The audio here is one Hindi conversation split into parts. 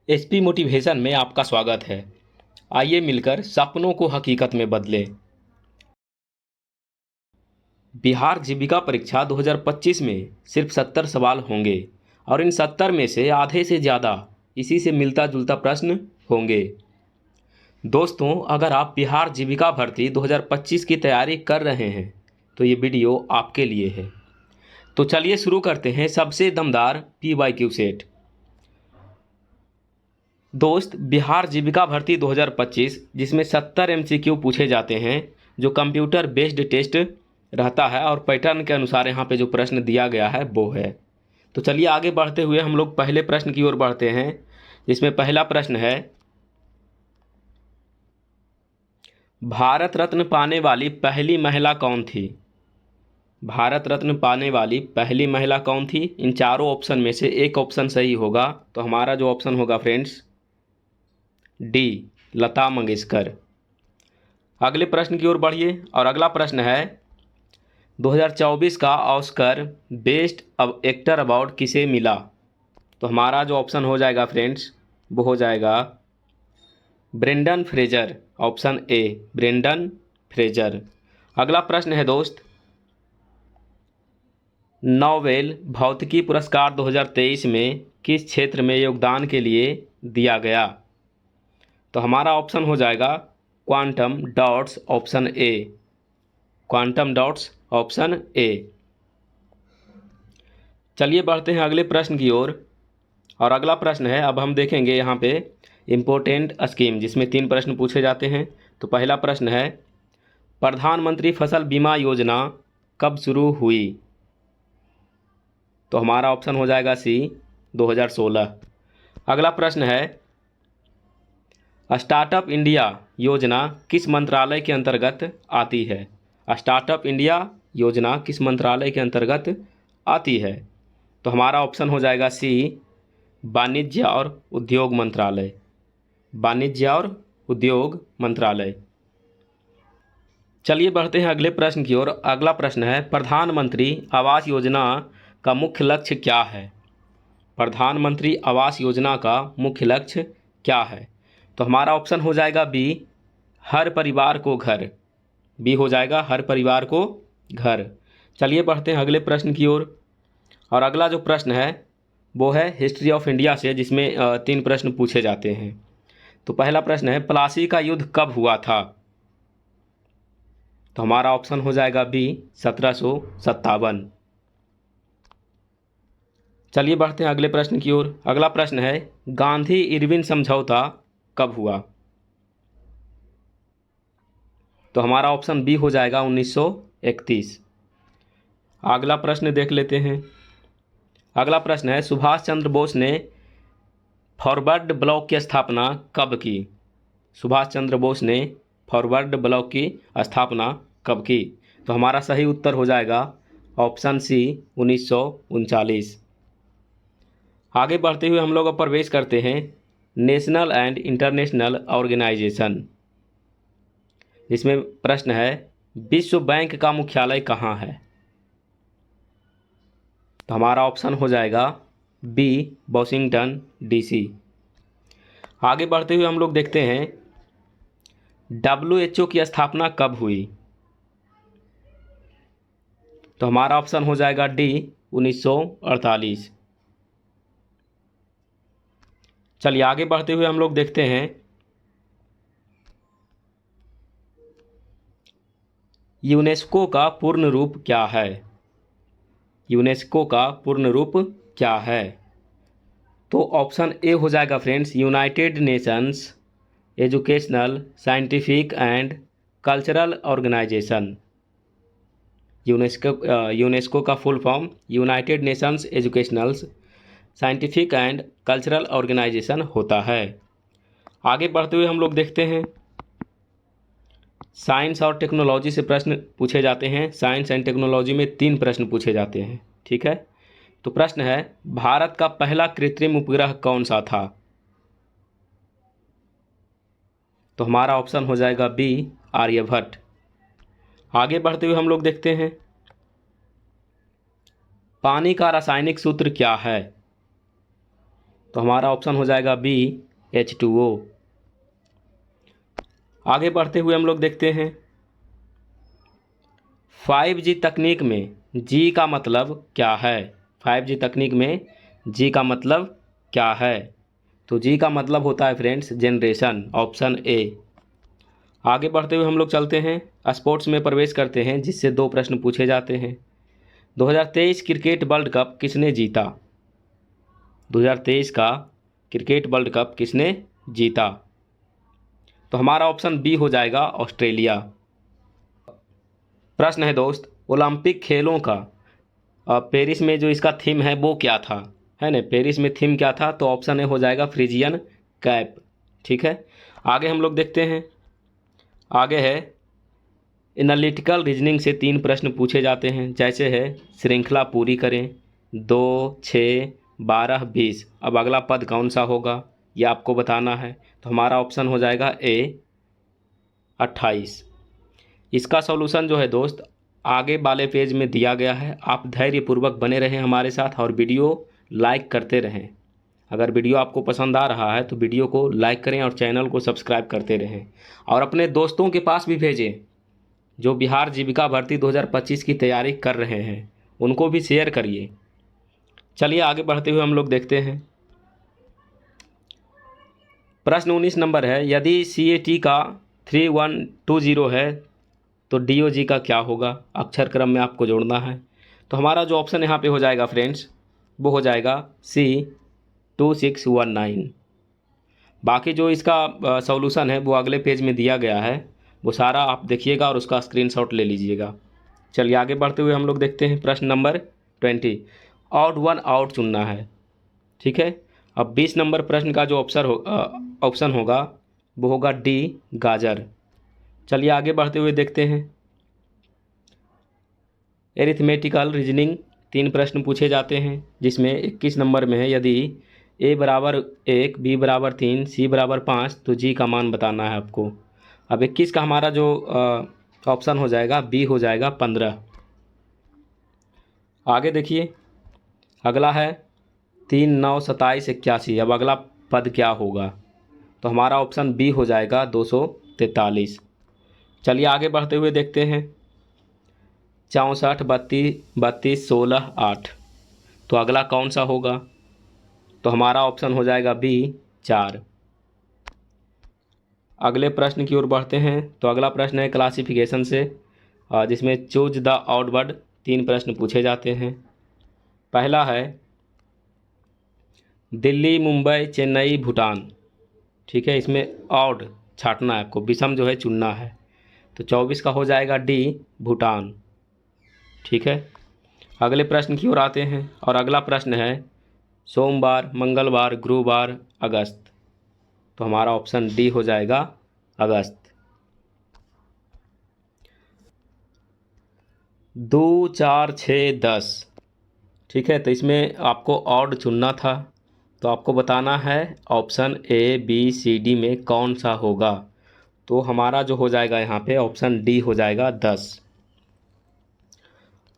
एसपी मोटिवेशन में आपका स्वागत है। आइए मिलकर सपनों को हकीकत में बदलें। बिहार जीविका परीक्षा 2025 में सिर्फ 70 सवाल होंगे और इन 70 में से आधे से ज़्यादा इसी से मिलता जुलता प्रश्न होंगे। दोस्तों, अगर आप बिहार जीविका भर्ती 2025 की तैयारी कर रहे हैं तो ये वीडियो आपके लिए है। तो चलिए शुरू करते हैं सबसे दमदार PYQ सेट। दोस्त, बिहार जीविका भर्ती 2025 जिसमें 70 MCQ पूछे जाते हैं, जो कंप्यूटर बेस्ड टेस्ट रहता है और पैटर्न के अनुसार यहाँ पे जो प्रश्न दिया गया है वो है। तो चलिए आगे बढ़ते हुए हम लोग पहले प्रश्न की ओर बढ़ते हैं, जिसमें पहला प्रश्न है, भारत रत्न पाने वाली पहली महिला कौन थी? भारत रत्न पाने वाली पहली महिला कौन थी? इन चारों ऑप्शन में से एक ऑप्शन सही होगा। तो हमारा जो ऑप्शन होगा फ्रेंड्स, डी, लता मंगेशकर। अगले प्रश्न की ओर बढ़िए और अगला प्रश्न है, 2024 का ऑस्कर बेस्ट एक्टर अवार्ड किसे मिला? तो हमारा जो ऑप्शन हो जाएगा फ्रेंड्स, वो हो जाएगा Brendon Fraser. Option A, Brendon Fraser. अगला प्रश्न है दोस्त, नोबेल भौतिकी पुरस्कार 2023 में किस क्षेत्र में योगदान के लिए दिया गया? तो हमारा ऑप्शन हो जाएगा quantum dots. Option A, quantum dots. Option A. चलिए बढ़ते हैं अगले प्रश्न की ओर और अगला प्रश्न है, अब हम देखेंगे यहाँ पे इम्पोर्टेंट स्कीम, जिसमें 3 प्रश्न पूछे जाते हैं। तो पहला प्रश्न है, प्रधानमंत्री फसल बीमा योजना कब शुरू हुई? तो हमारा ऑप्शन हो जाएगा सी, 2016। अगला प्रश्न है, स्टार्टअप इंडिया योजना किस मंत्रालय के अंतर्गत आती है? स्टार्टअप इंडिया योजना किस मंत्रालय के अंतर्गत आती है? तो हमारा ऑप्शन हो जाएगा सी, वाणिज्य और उद्योग मंत्रालय। वाणिज्य और उद्योग मंत्रालय। चलिए बढ़ते हैं अगले प्रश्न की ओर। अगला प्रश्न है, प्रधानमंत्री आवास योजना का मुख्य लक्ष्य क्या है? प्रधानमंत्री आवास योजना का मुख्य लक्ष्य क्या है? तो हमारा ऑप्शन हो जाएगा बी, हर परिवार को घर। बी हो जाएगा, हर परिवार को घर। चलिए बढ़ते हैं अगले प्रश्न की ओर और अगला जो प्रश्न है वो है हिस्ट्री ऑफ इंडिया से, जिसमें 3 प्रश्न पूछे जाते हैं। तो पहला प्रश्न है, प्लासी का युद्ध कब हुआ था? तो हमारा ऑप्शन हो जाएगा बी, 1757। चलिए बढ़ते हैं अगले प्रश्न की ओर। अगला प्रश्न है, गांधी इरविन समझौता कब हुआ? तो हमारा ऑप्शन बी हो जाएगा 1931। अगला प्रश्न देख लेते हैं। अगला प्रश्न है, सुभाष चंद्र बोस ने फॉरवर्ड ब्लॉक की स्थापना कब की? सुभाष चंद्र बोस ने फॉरवर्ड ब्लॉक की स्थापना कब की? तो हमारा सही उत्तर हो जाएगा ऑप्शन सी, 1939। आगे बढ़ते हुए हम लोग प्रवेश करते हैं नेशनल एंड इंटरनेशनल ऑर्गेनाइजेशन। इसमें प्रश्न है, विश्व बैंक का मुख्यालय कहाँ है? तो हमारा ऑप्शन हो जाएगा बी, वॉशिंगटन DC। आगे बढ़ते हुए हम लोग देखते हैं WHO की स्थापना कब हुई? तो हमारा ऑप्शन हो जाएगा डी, 1948। चलिए आगे बढ़ते हुए हम लोग देखते हैं यूनेस्को का पूर्ण रूप क्या है? यूनेस्को का पूर्ण रूप क्या है? तो ऑप्शन ए हो जाएगा friends, United Nations Educational, Scientific and Cultural Organisation. UNESCO का full form United Nations Educational, Scientific and Cultural Organisation होता है। आगे बढ़ते हुए हम लोग देखते हैं साइंस और टेक्नोलॉजी से प्रश्न पूछे जाते हैं। साइंस एंड टेक्नोलॉजी में 3 प्रश्न पूछे जाते हैं, ठीक है। तो प्रश्न है, भारत का पहला कृत्रिम उपग्रह कौन सा था? तो हमारा ऑप्शन हो जाएगा बी, आर्यभट्ट। आगे बढ़ते हुए हम लोग देखते हैं पानी का रासायनिक सूत्र क्या है? तो हमारा ऑप्शन हो जाएगा बी H2O। आगे बढ़ते हुए हम लोग देखते हैं 5G तकनीक में जी का मतलब क्या है। 5G तकनीक में जी का मतलब क्या है। तो जी का मतलब होता है फ्रेंड्स जनरेशन, ऑप्शन ए। आगे बढ़ते हुए हम लोग चलते हैं, स्पोर्ट्स में प्रवेश करते हैं, जिससे 2 प्रश्न पूछे जाते हैं। 2023 क्रिकेट वर्ल्ड कप किसने जीता। 2023 का क्रिकेट वर्ल्ड कप किसने जीता। तो हमारा ऑप्शन बी हो जाएगा ऑस्ट्रेलिया। प्रश्न है दोस्त, ओलंपिक खेलों का पेरिस में जो इसका थीम है वो क्या था, है ना। पेरिस में थीम क्या था, तो ऑप्शन ए हो जाएगा फ्रिजियन कैप। ठीक है, आगे हम लोग देखते हैं। आगे है एनालिटिकल रीजनिंग से 3 प्रश्न पूछे जाते हैं, जैसे है श्रृंखला पूरी करें, 2, 6, 12, 20। अब अगला पद कौन सा होगा ये आपको बताना है। तो हमारा ऑप्शन हो जाएगा ए 28। इसका सॉल्यूशन जो है दोस्त आगे वाले पेज में दिया गया है। आप धैर्यपूर्वक बने रहें हमारे साथ और वीडियो लाइक करते रहें। अगर वीडियो आपको पसंद आ रहा है तो वीडियो को लाइक करें और चैनल को सब्सक्राइब करते रहें और अपने दोस्तों के पास भी भेजें जो बिहार जीविका भर्ती 2025 की तैयारी कर रहे हैं, उनको भी शेयर करिए। चलिए आगे बढ़ते हुए हम लोग देखते हैं। प्रश्न 19 नंबर है, यदि CAT का 3120 है तो DOG का क्या होगा। अक्षर क्रम में आपको जोड़ना है। तो हमारा जो ऑप्शन यहाँ पे हो जाएगा फ्रेंड्स वो हो जाएगा C 2619। बाकी जो इसका सॉल्यूशन है वो अगले पेज में दिया गया है, वो सारा आप देखिएगा और उसका स्क्रीनशॉट ले लीजिएगा। चलिए आगे बढ़ते हुए हम लोग देखते हैं प्रश्न नंबर 20। ऑड वन आउट चुनना है। ठीक है, अब 20 नंबर प्रश्न का जो ऑप्शन होगा वो होगा डी गाजर। चलिए आगे बढ़ते हुए देखते हैं। एरिथमेटिकल रीजनिंग 3 प्रश्न पूछे जाते हैं, जिसमें 21 नंबर में है, यदि A बराबर 1, B बराबर 3, C बराबर 5 तो G का मान बताना है आपको। अब 21 का हमारा जो ऑप्शन हो जाएगा बी हो जाएगा 15। आगे देखिए, अगला है 3, 9, 27, 81। अब अगला पद क्या होगा, तो हमारा ऑप्शन बी हो जाएगा 243। चलिए आगे बढ़ते हुए देखते हैं 64, 32, 32, 16, 8। तो अगला कौन सा होगा, तो हमारा ऑप्शन हो जाएगा बी 4। अगले प्रश्न की ओर बढ़ते हैं। तो अगला प्रश्न है क्लासिफिकेशन से, जिसमें चूज द ऑड वर्ड 3 प्रश्न पूछे जाते हैं। पहला है दिल्ली, मुंबई, चेन्नई, भूटान। ठीक है, इसमें ऑड छाटना है आपको, विषम जो है चुनना है। तो 24 का हो जाएगा डी भूटान। ठीक है, अगले प्रश्न की ओर आते हैं और अगला प्रश्न है सोमवार, मंगलवार, गुरुवार, अगस्त। तो हमारा ऑप्शन डी हो जाएगा अगस्त। 2, 4, 6, 10। ठीक है, तो इसमें आपको ऑड चुनना था, तो आपको बताना है option A, B, C, D में कौन सा होगा। तो हमारा जो हो जाएगा यहाँ पे ऑप्शन डी हो जाएगा 10।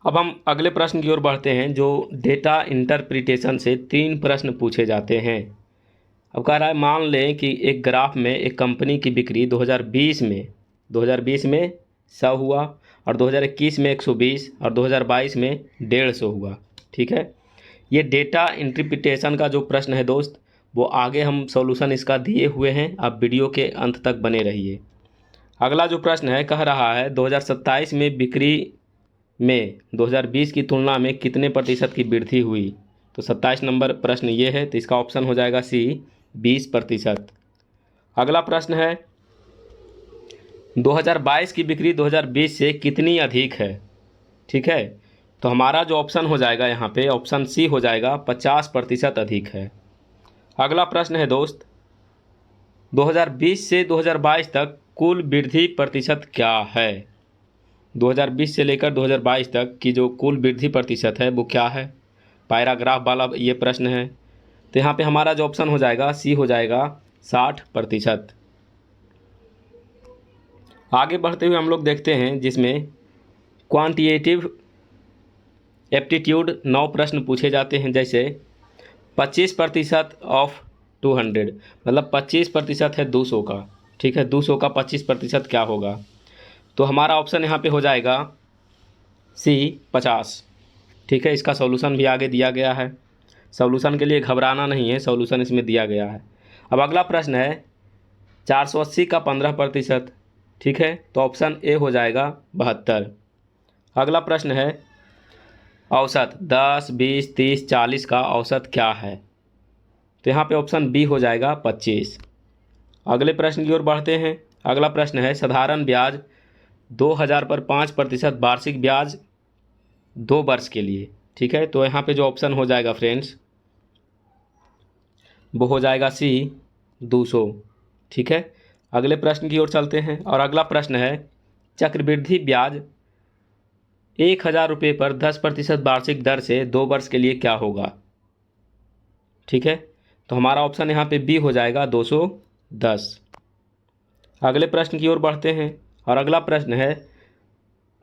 अब हम अगले प्रश्न की ओर बढ़ते हैं, जो डेटा इंटरप्रिटेशन से 3 प्रश्न पूछे जाते हैं। अब कह रहा है मान लें कि एक ग्राफ में एक कंपनी की बिक्री 2020 में 100 हुआ और 2021 में 120 और 2022 में 150 हुआ। ठीक है, ये डेटा इंटरप्रिटेशन का जो प्रश्न है दोस्त, वो आगे हम सॉल्यूशन इसका दिए हुए हैं, आप वीडियो के अंत तक बने रहिए। अगला जो प्रश्न है कह रहा है 2027 में बिक्री में 2020 की तुलना में कितने प्रतिशत की वृद्धि हुई। तो 27 नंबर प्रश्न ये है, तो इसका ऑप्शन हो जाएगा सी 20%। अगला प्रश्न है 2022 की बिक्री 2020 से कितनी अधिक है। ठीक है, तो हमारा जो ऑप्शन हो जाएगा यहाँ पे ऑप्शन सी हो जाएगा 50% अधिक है। अगला प्रश्न है दोस्त 2020 से 2022 तक कुल वृद्धि प्रतिशत क्या है। 2020 से लेकर 2022 तक की जो कुल वृद्धि प्रतिशत है वो क्या है, पैराग्राफ वाला ये प्रश्न है। तो यहाँ पे हमारा जो ऑप्शन हो जाएगा सी हो जाएगा 60%। आगे बढ़ते हुए हम लोग देखते हैं, जिसमें क्वांटिटेटिव एप्टीट्यूड 9 प्रश्न पूछे जाते हैं, जैसे 25% ऑफ 200, मतलब 25% है 200 का। ठीक है, 200 का 25% क्या होगा? तो हमारा ऑप्शन यहाँ पे हो जाएगा सी 50। ठीक है, इसका सॉल्यूशन भी आगे दिया गया है। सॉल्यूशन के लिए घबराना नहीं है, सॉल्यूशन इसमें दिया गया है। अब अगला प्रश्न है 480 का 15%। ठीक है, तो ऑप्शन ए हो जाएगा 72। अगला प्रश्न है औसत 10, 20, 30, 40 का औसत क्या है? तो यहाँ पे ऑप्शन बी हो जाएगा 25। अगले प्रश्न की ओर बढ़ते हैं। अगला प्रश्न है साधारण ब्याज 2000 पर 5% वार्षिक ब्याज 2 वर्ष के लिए। ठीक है, तो यहाँ पे जो ऑप्शन हो जाएगा फ्रेंड्स वो हो जाएगा सी 200। ठीक है, अगले प्रश्न की ओर चलते हैं और अगला प्रश्न है चक्रवृद्धि ब्याज 1000 रुपये पर 10% वार्षिक दर से 2 वर्ष के लिए क्या होगा? ठीक है, तो हमारा ऑप्शन यहाँ पे बी हो जाएगा 210। अगले प्रश्न की ओर बढ़ते हैं और अगला प्रश्न है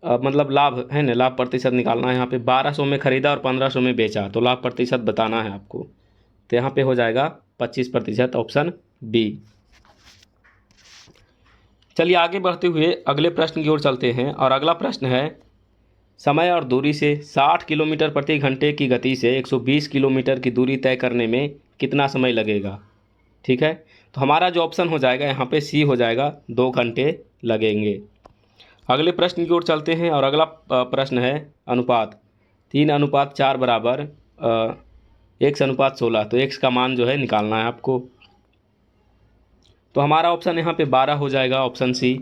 मतलब लाभ है ना, लाभ प्रतिशत निकालना है। यहाँ पे 1200 में खरीदा और 1500 में बेचा, तो लाभ प्रतिशत बताना है आपको। तो यहाँ पे हो जाएगा 25%, ऑप्शन बी। चलिए आगे बढ़ते हुए अगले प्रश्न की ओर चलते हैं और अगला प्रश्न है समय और दूरी से 60 किलोमीटर प्रति घंटे की गति से 120 किलोमीटर की दूरी तय करने में कितना समय लगेगा? ठीक है, तो हमारा जो ऑप्शन हो जाएगा यहाँ पे सी हो जाएगा 2 घंटे लगेंगे। अगले प्रश्न की ओर चलते हैं और अगला प्रश्न है अनुपात 3:4 बराबर x/16। तो x का मान जो है निकालना है आपको। तो हमारा ऑप्शन यहाँ पे 12 हो जाएगा, ऑप्शन सी।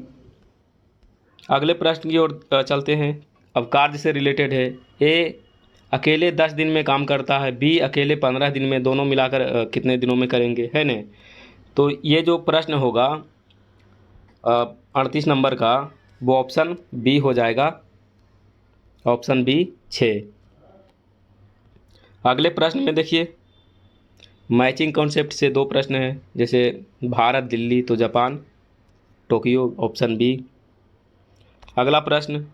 अगले प्रश्न की ओर चलते हैं। अब कार्य से रिलेटेड है। ए अकेले 10 दिन में काम करता है, बी अकेले 15 दिन में, दोनों मिलाकर कितने दिनों में करेंगे, है न? तो ये जो प्रश्न होगा 38 नंबर का, वो ऑप्शन बी हो जाएगा, ऑप्शन बी 6। अगले प्रश्न में देखिए मैचिंग कॉन्सेप्ट से 2 प्रश्न हैं, जैसे भारत दिल्ली तो जापान टोक्यो, ऑप्शन बी। अगला प्रश्न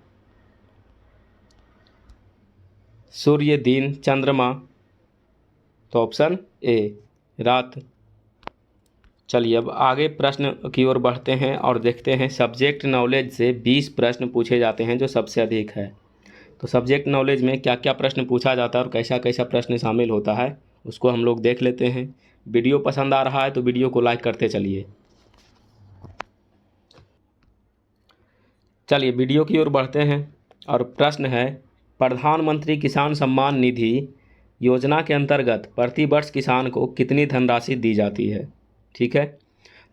सूर्य दिन चंद्रमा, तो ऑप्शन ए रात। चलिए अब आगे प्रश्न की ओर बढ़ते हैं और देखते हैं सब्जेक्ट नॉलेज से 20 प्रश्न पूछे जाते हैं जो सबसे अधिक है। तो सब्जेक्ट नॉलेज में क्या क्या प्रश्न पूछा जाता है और कैसा कैसा प्रश्न शामिल होता है उसको हम लोग देख लेते हैं। वीडियो पसंद आ रहा है तो वीडियो को लाइक करते चलिए। चलिए वीडियो की ओर बढ़ते हैं और प्रश्न है प्रधानमंत्री किसान सम्मान निधि योजना के अंतर्गत प्रति वर्ष किसान को कितनी धनराशि दी जाती है? ठीक है,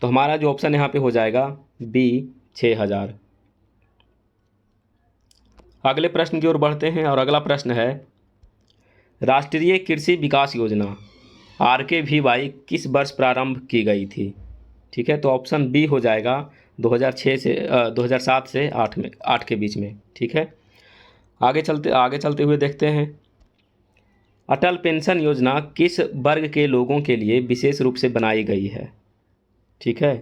तो हमारा जो ऑप्शन यहाँ पे हो जाएगा बी 6000। अगले प्रश्न की ओर बढ़ते हैं और अगला प्रश्न है राष्ट्रीय कृषि विकास योजना RKVY किस वर्ष प्रारंभ की गई थी? ठीक है, तो ऑप्शन बी हो जाएगा 2006 से 2007 से 8 के बीच में। ठीक है, आगे चलते हुए देखते हैं अटल पेंशन योजना किस वर्ग के लोगों के लिए विशेष रूप से बनाई गई है? ठीक है,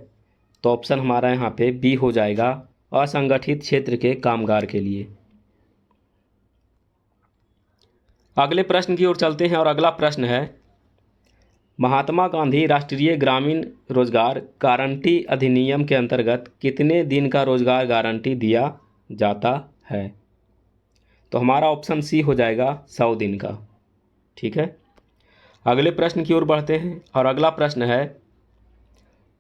तो ऑप्शन हमारा यहाँ पे बी हो जाएगा असंगठित क्षेत्र के कामगार के लिए। अगले प्रश्न की ओर चलते हैं और अगला प्रश्न है महात्मा गांधी राष्ट्रीय ग्रामीण रोजगार गारंटी अधिनियम के अंतर्गत कितने दिन का रोजगार गारंटी दिया जाता है? तो हमारा ऑप्शन सी हो जाएगा 100 दिन का। ठीक है, अगले प्रश्न की ओर बढ़ते हैं और अगला प्रश्न है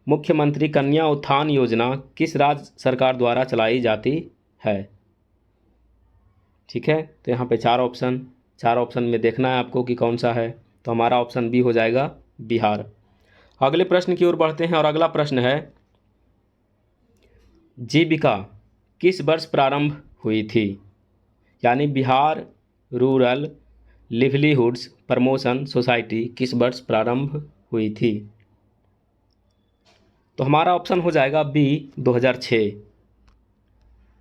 मुख्यमंत्री कन्या उत्थान योजना किस राज्य सरकार द्वारा चलाई जाती है? ठीक है, तो यहाँ पे 4 ऑप्शन में देखना है आपको कि कौन सा है। तो हमारा ऑप्शन बी हो जाएगा बिहार। अगले प्रश्न की ओर बढ़ते हैं और अगला प्रश्न है जीविका किस वर्ष प्रारंभ हुई थी? यानी बिहार रूरल लिवलीहुड्स प्रमोशन सोसाइटी किस वर्ष प्रारंभ हुई थी? तो हमारा ऑप्शन हो जाएगा बी 2006।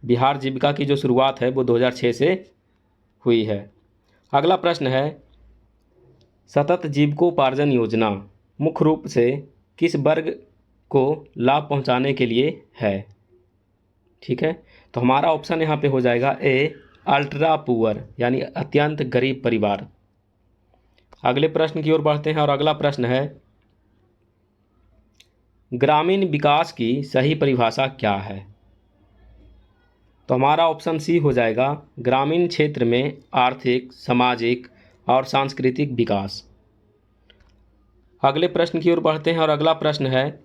बिहार जीविका की जो शुरुआत है वो 2006 से हुई है। अगला प्रश्न है सतत जीविकोपार्जन योजना मुख्य रूप से किस वर्ग को लाभ पहुंचाने के लिए है? ठीक है, तो हमारा ऑप्शन यहाँ पे हो जाएगा ए अल्ट्रा पुअर, यानी अत्यंत गरीब परिवार। अगले प्रश्न की ओर बढ़ते हैं और अगला प्रश्न है, ग्रामीण विकास की सही परिभाषा क्या है? तो हमारा ऑप्शन सी हो जाएगा, ग्रामीण क्षेत्र में आर्थिक, सामाजिक और सांस्कृतिक विकास। अगले प्रश्न की ओर बढ़ते हैं और अगला प्रश्न है,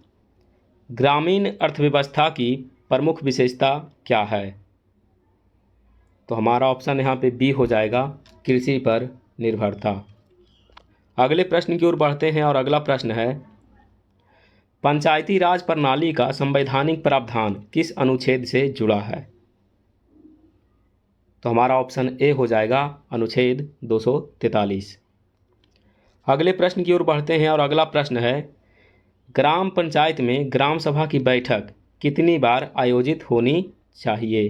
ग्रामीण अर्थव्यवस्था की प्रमुख विशेषता क्या है? तो हमारा ऑप्शन यहाँ पे बी हो जाएगा, कृषि पर निर्भरता। अगले प्रश्न की ओर बढ़ते हैं और अगला प्रश्न है, पंचायती राज प्रणाली का संवैधानिक प्रावधान किस अनुच्छेद से जुड़ा है? तो हमारा ऑप्शन ए हो जाएगा, अनुच्छेद 243। अगले प्रश्न की ओर बढ़ते हैं और अगला प्रश्न है, ग्राम पंचायत में ग्राम सभा की बैठक कितनी बार आयोजित होनी चाहिए?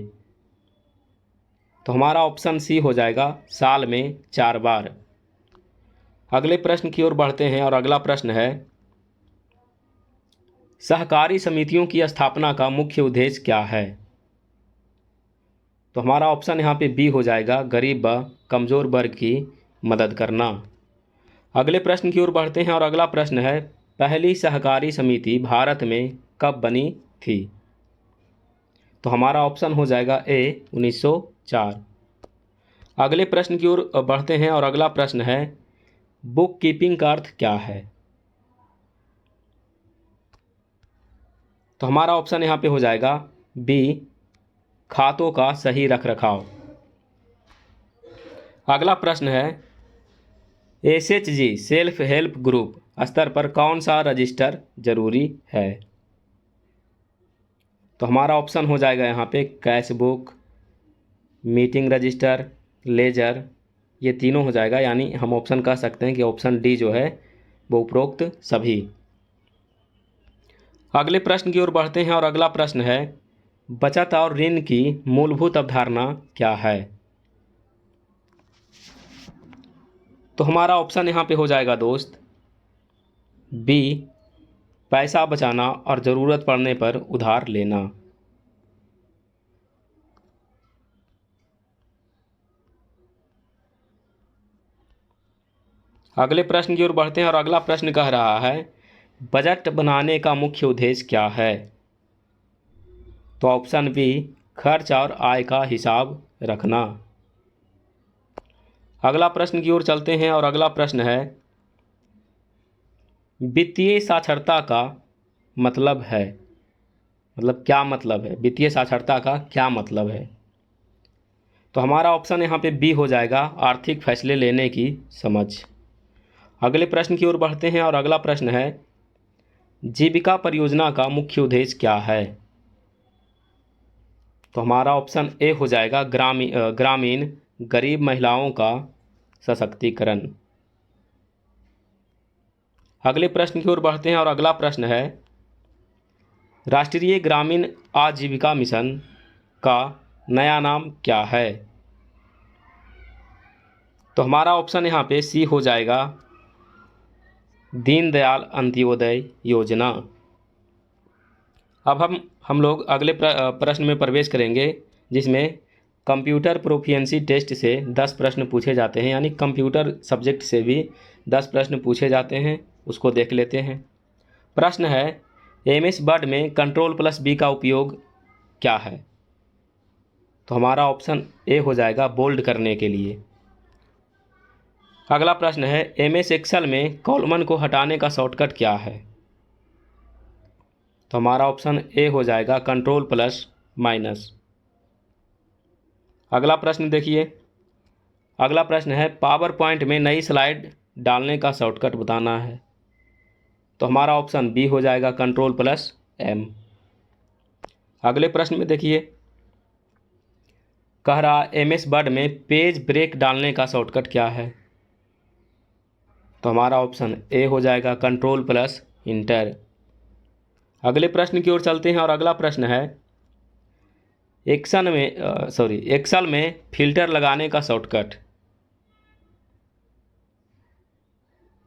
तो हमारा ऑप्शन सी हो जाएगा, साल में 4 बार। अगले प्रश्न की ओर बढ़ते हैं और अगला प्रश्न है, सहकारी समितियों की स्थापना का मुख्य उद्देश्य क्या है? तो हमारा ऑप्शन यहाँ पे बी हो जाएगा, गरीब व कमज़ोर वर्ग की मदद करना। अगले प्रश्न की ओर बढ़ते हैं और अगला प्रश्न है, पहली सहकारी समिति भारत में कब बनी थी? तो हमारा ऑप्शन हो जाएगा ए, 1904। अगले प्रश्न की ओर बढ़ते हैं और अगला प्रश्न है, बुक कीपिंग का अर्थ क्या है? तो हमारा ऑप्शन यहाँ पे हो जाएगा बी, खातों का सही रखरखाव। अगला प्रश्न है, एसएचजी सेल्फ हेल्प ग्रुप स्तर पर कौन सा रजिस्टर जरूरी है? तो हमारा ऑप्शन हो जाएगा यहाँ पे cash book, meeting register, ledger, ये तीनों हो जाएगा, यानी हम ऑप्शन कह सकते हैं कि ऑप्शन डी जो है वो उपरोक्त सभी। अगले प्रश्न की ओर बढ़ते हैं और अगला प्रश्न है, बचत और ऋण की मूलभूत अवधारणा क्या है? तो हमारा ऑप्शन यहाँ पे हो जाएगा दोस्त बी, पैसा बचाना और ज़रूरत पड़ने पर उधार लेना। अगले प्रश्न की ओर बढ़ते हैं और अगला प्रश्न कह रहा है, बजट बनाने का मुख्य उद्देश्य क्या है? तो ऑप्शन बी, खर्च और आय का हिसाब रखना। अगला प्रश्न की ओर चलते हैं और अगला प्रश्न है, वित्तीय साक्षरता का मतलब है, मतलब क्या मतलब है, वित्तीय साक्षरता का क्या मतलब है? तो हमारा ऑप्शन यहाँ पे बी हो जाएगा, आर्थिक फैसले लेने की समझ। अगले प्रश्न की ओर बढ़ते हैं और अगला प्रश्न है, जीविका परियोजना का मुख्य उद्देश्य क्या है? तो हमारा ऑप्शन ए हो जाएगा, ग्रामीण गरीब महिलाओं का सशक्तिकरण। अगले प्रश्न की ओर बढ़ते हैं और अगला प्रश्न है, राष्ट्रीय ग्रामीण आजीविका मिशन का नया नाम क्या है? तो हमारा ऑप्शन यहाँ पे सी हो जाएगा, दीनदयाल अंत्योदय योजना। अब हम लोग अगले प्रश्न में प्रवेश करेंगे, जिसमें कंप्यूटर प्रोफिशिएंसी टेस्ट से 10 प्रश्न पूछे जाते हैं, यानी कंप्यूटर सब्जेक्ट से भी 10 प्रश्न पूछे जाते हैं, उसको देख लेते हैं। प्रश्न है, एमएस वर्ड में Ctrl+B का उपयोग क्या है? तो हमारा ऑप्शन ए हो जाएगा, बोल्ड करने के लिए। अगला प्रश्न है, एमएस एक्सेल में कॉलमन को हटाने का शॉर्टकट क्या है? तो हमारा ऑप्शन ए हो जाएगा, Ctrl+। अगला प्रश्न देखिए, अगला प्रश्न है, पावर पॉइंट में नई स्लाइड डालने का शॉर्टकट बताना है। तो हमारा ऑप्शन बी हो जाएगा, Ctrl+M। अगले प्रश्न में देखिए, कह रहा एमएस वर्ड में पेज ब्रेक डालने का शॉर्टकट क्या है? तो हमारा ऑप्शन ए हो जाएगा, Ctrl+Enter। अगले प्रश्न की ओर चलते हैं और अगला प्रश्न है, एक्सेल में फिल्टर लगाने का शॉर्टकट।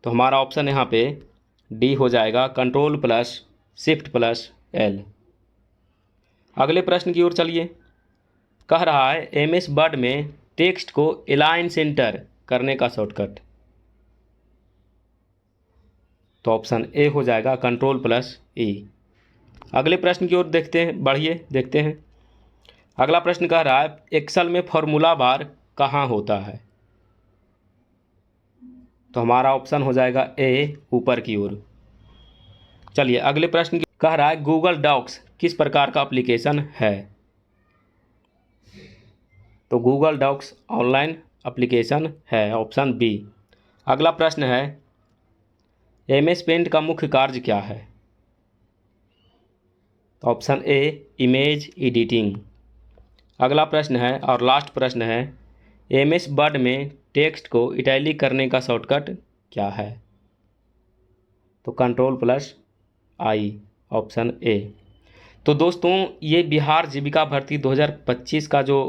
तो हमारा ऑप्शन यहाँ पे डी हो जाएगा, Ctrl+Shift+L। अगले प्रश्न की ओर चलिए, कह रहा है एमएस वर्ड में टेक्स्ट को अलाइन सेंटर करने का शॉर्टकट। तो ऑप्शन ए हो जाएगा कंट्रोल प्लस ई। अगले प्रश्न की ओर देखते हैं, बढ़िए देखते हैं। अगला प्रश्न कह रहा है एक्सेल में फॉर्मूला बार कहाँ होता है? तो हमारा ऑप्शन हो जाएगा ए ऊपर की ओर। चलिए अगले प्रश्न की कह रहा है गूगल डॉक्स किस प्रकार का एप्लीकेशन है? तो गूगल डॉक्स ऑनलाइन एप्लीकेशन है, ऑप्शन बी। अगला प्रश्न है एमएस पेंट का मुख्य कार्य क्या है? तो ऑप्शन ए इमेज एडिटिंग। अगला प्रश्न है और लास्ट प्रश्न है एमएस वर्ड में टेक्स्ट को इटैलिक करने का शॉर्टकट क्या है? तो control plus I, option A. तो दोस्तों ये बिहार जीविका भर्ती 2025 का जो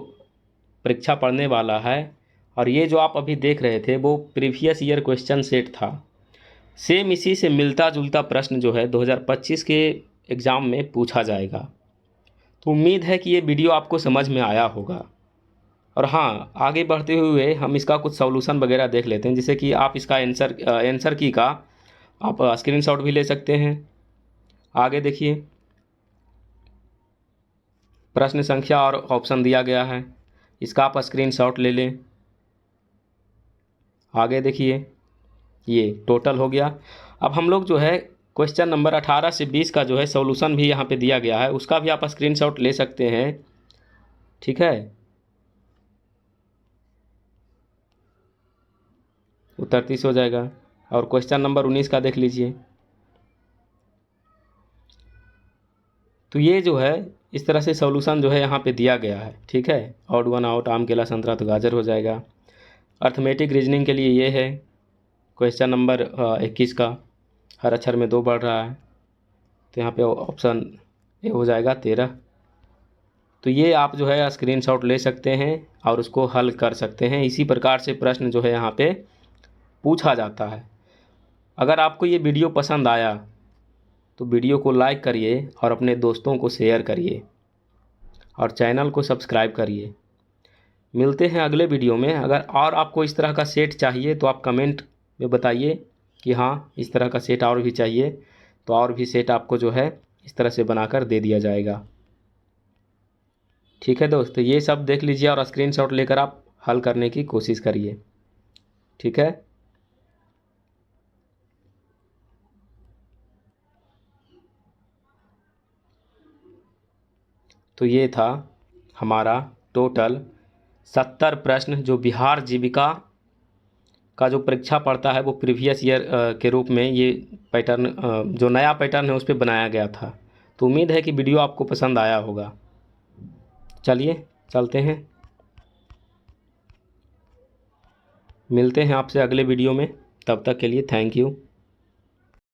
परीक्षा पढ़ने वाला है, और ये जो आप अभी देख रहे थे वो प्रीवियस ईयर क्वेश्चन सेट था। सेम इसी से मिलता जुलता प्रश्न जो है 2025 के एग्ज़ाम में पूछा जाएगा। तो उम्मीद है कि ये वीडियो आपको समझ में आया होगा। और हाँ, आगे बढ़ते हुए हम इसका कुछ सॉल्यूशन वगैरह देख लेते हैं, जिससे कि आप इसका आंसर की का आप स्क्रीनशॉट भी ले सकते हैं। आगे देखिए, प्रश्न संख्या और ऑप्शन दिया गया है, इसका आप स्क्रीनशॉट ले लें। आगे देखिए, ये टोटल हो गया। अब हम लोग जो है क्वेश्चन नंबर 18 से 20 का जो है सॉल्यूशन भी यहाँ पे दिया गया है, उसका भी आप स्क्रीनशॉट ले सकते हैं, ठीक है। उत्तर 30 हो जाएगा। और क्वेश्चन नंबर 19 का देख लीजिए। तो ये जो है इस तरह से सॉल्यूशन जो है यहाँ पे दिया गया है, ठीक है। ऑड वन आउट, आम केला संतरा तो गाजर हो जाएगा। अर्थमेटिक रीजनिंग के लिए ये है क्वेश्चन नंबर 21 का, हर अक्षर में 2 बढ़ रहा है, तो यहाँ पे ऑप्शन ए हो जाएगा 13। तो ये आप जो है स्क्रीनशॉट ले सकते हैं और उसको हल कर सकते हैं। इसी प्रकार से प्रश्न जो है यहाँ पे पूछा जाता है। अगर आपको ये वीडियो पसंद आया तो वीडियो को लाइक करिए और अपने दोस्तों को शेयर करिए और चैनल को सब्सक्राइब करिए। मिलते हैं अगले वीडियो में। अगर और आपको इस तरह का सेट चाहिए तो आप कमेंट में बताइए कि हाँ इस तरह का सेट और भी चाहिए, तो और भी सेट आपको जो है इस तरह से बनाकर दे दिया जाएगा। ठीक है दोस्त, ये सब देख लीजिए और स्क्रीनशॉट लेकर आप हल करने की कोशिश करिए, ठीक है। तो ये था हमारा टोटल 70 प्रश्न जो बिहार जीविका का जो परीक्षा पड़ता है वो प्रीवियस ईयर के रूप में ये पैटर्न, जो नया पैटर्न है उस पर बनाया गया था। तो उम्मीद है कि वीडियो आपको पसंद आया होगा। चलिए चलते हैं, मिलते हैं आपसे अगले वीडियो में। तब तक के लिए थैंक यू।